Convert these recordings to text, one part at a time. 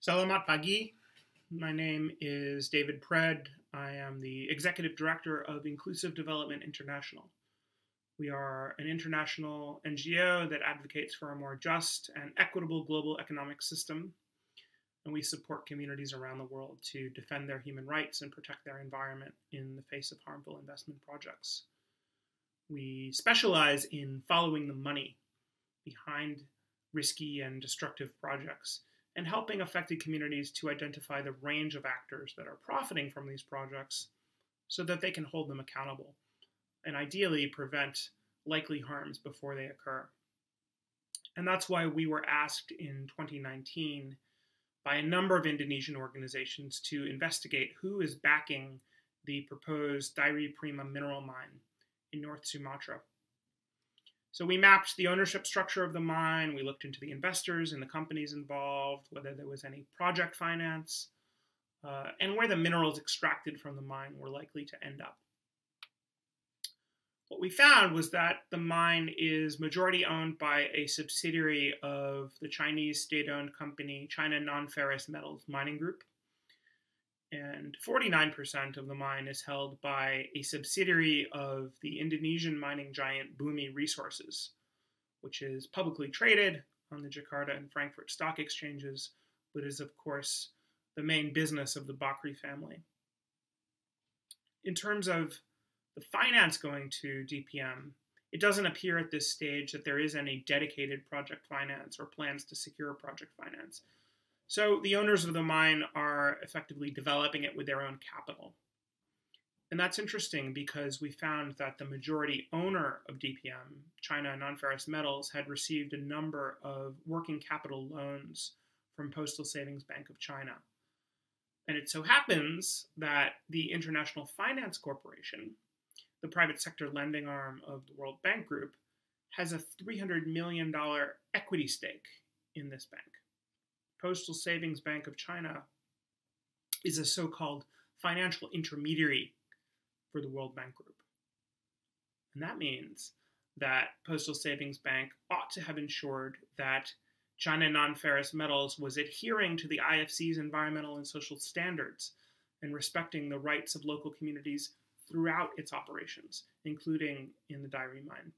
Selamat pagi. My name is David Pred. I am the Executive Director of Inclusive Development International. We are an international NGO that advocates for a more just and equitable global economic system, and we support communities around the world to defend their human rights and protect their environment in the face of harmful investment projects. We specialize in following the money behind risky and destructive projects and helping affected communities to identify the range of actors that are profiting from these projects so that they can hold them accountable and ideally prevent likely harms before they occur. And that's why we were asked in 2019 by a number of Indonesian organizations to investigate who is backing the proposed Dairi Prima Mineral mine in North Sumatra. So we mapped the ownership structure of the mine, we looked into the investors and the companies involved, whether there was any project finance, and where the minerals extracted from the mine were likely to end up. What we found was that the mine is majority owned by a subsidiary of the Chinese state-owned company China Non-Ferrous Metals Mining Group, and 49% of the mine is held by a subsidiary of the Indonesian mining giant Bumi Resources, which is publicly traded on the Jakarta and Frankfurt stock exchanges, but is, of course, the main business of the Bakri family. In terms of the finance going to DPM, it doesn't appear at this stage that there is any dedicated project finance or plans to secure project finance. So the owners of the mine are effectively developing it with their own capital. And that's interesting because we found that the majority owner of DPM, China Non-Ferrous Metals, had received a number of working capital loans from Postal Savings Bank of China. And it so happens that the International Finance Corporation, the private sector lending arm of the World Bank Group, has a $300 million equity stake in this bank. Postal Savings Bank of China is a so-called financial intermediary for the World Bank Group. And that means that Postal Savings Bank ought to have ensured that China Non-Ferrous Metals was adhering to the IFC's environmental and social standards and respecting the rights of local communities throughout its operations, including in the Dairi mine.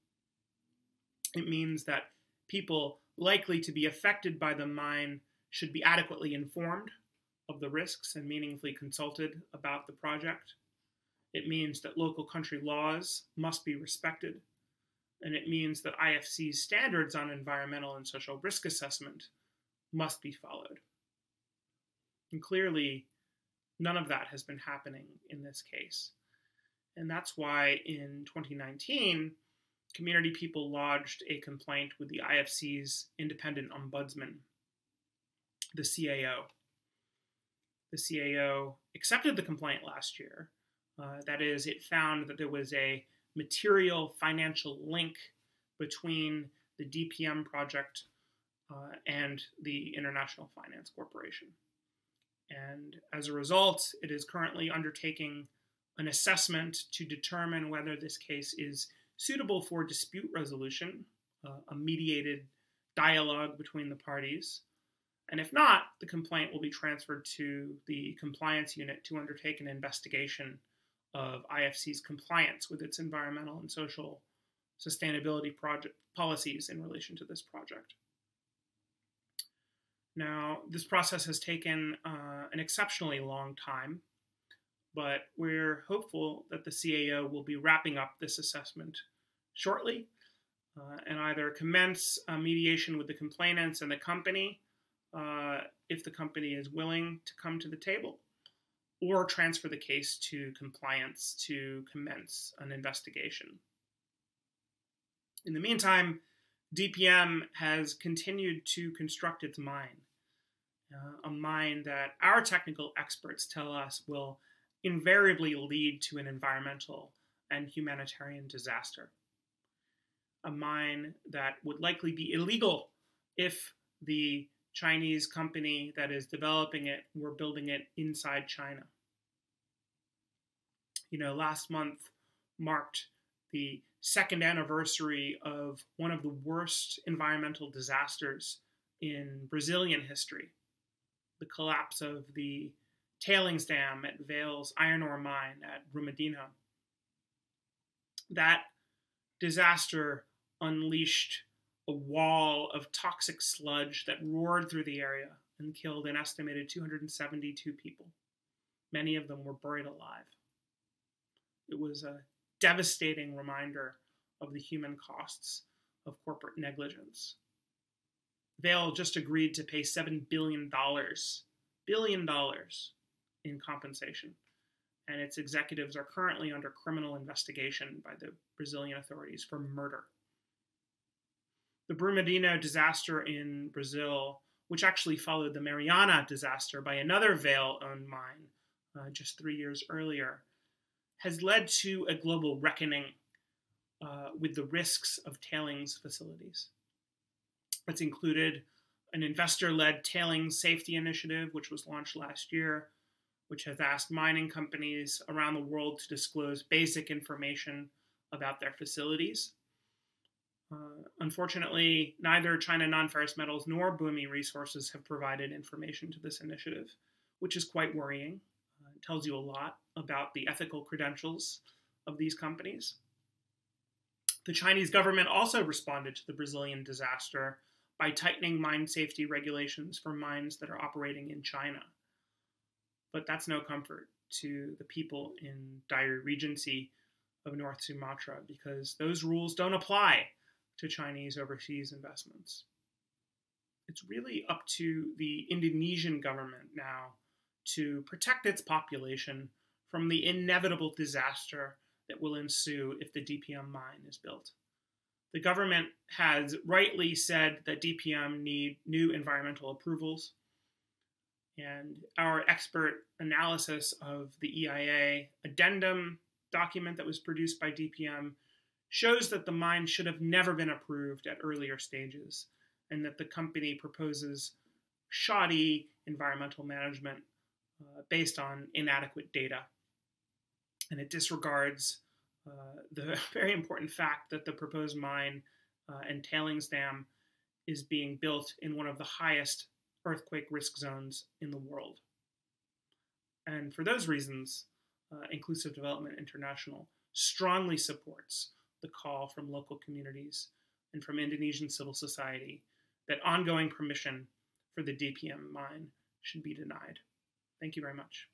It means that people likely to be affected by the mine should be adequately informed of the risks and meaningfully consulted about the project. It means that local country laws must be respected. And it means that IFC's standards on environmental and social risk assessment must be followed. And clearly, none of that has been happening in this case. And that's why in 2019, community people lodged a complaint with the IFC's independent ombudsman, the CAO. The CAO accepted the complaint last year. That is, it found that there was a material financial link between the DPM project and the International Finance Corporation. And as a result, it is currently undertaking an assessment to determine whether this case is suitable for dispute resolution, a mediated dialogue between the parties. And if not, the complaint will be transferred to the compliance unit to undertake an investigation of IFC's compliance with its environmental and social sustainability policies in relation to this project. Now, this process has taken an exceptionally long time, but we're hopeful that the CAO will be wrapping up this assessment shortly and either commence a mediation with the complainants and the company if the company is willing to come to the table, or transfer the case to compliance to commence an investigation. In the meantime, DPM has continued to construct its mine, a mine that our technical experts tell us will invariably lead to an environmental and humanitarian disaster. A mine that would likely be illegal if the Chinese company that is developing it were building it inside China. You know, last month marked the second anniversary of one of the worst environmental disasters in Brazilian history, the collapse of the tailings dam at Vale's iron ore mine at Brumadinho. That disaster unleashed a wall of toxic sludge that roared through the area and killed an estimated 272 people. Many of them were buried alive. It was a devastating reminder of the human costs of corporate negligence. Vale just agreed to pay $7 billion in compensation, and its executives are currently under criminal investigation by the Brazilian authorities for murder. The Brumadinho disaster in Brazil, which actually followed the Mariana disaster by another Vale-owned mine just 3 years earlier, has led to a global reckoning with the risks of tailings facilities. It's included an investor-led tailings safety initiative, which was launched last year, which has asked mining companies around the world to disclose basic information about their facilities. Unfortunately, neither China Non-Ferrous Metals nor Bumi Resources have provided information to this initiative, which is quite worrying. It tells you a lot about the ethical credentials of these companies. The Chinese government also responded to the Brazilian disaster by tightening mine safety regulations for mines that are operating in China. But that's no comfort to the people in Dairi Regency of North Sumatra, because those rules don't apply to Chinese overseas investments. It's really up to the Indonesian government now to protect its population from the inevitable disaster that will ensue if the DPM mine is built. The government has rightly said that DPM need new environmental approvals, and our expert analysis of the EIA addendum document that was produced by DPM shows that the mine should have never been approved at earlier stages, and that the company proposes shoddy environmental management based on inadequate data. And it disregards the very important fact that the proposed mine and tailings dam is being built in one of the highest earthquake risk zones in the world. And for those reasons, Inclusive Development International strongly supports the call from local communities and from Indonesian civil society that ongoing permission for the DPM mine should be denied. Thank you very much.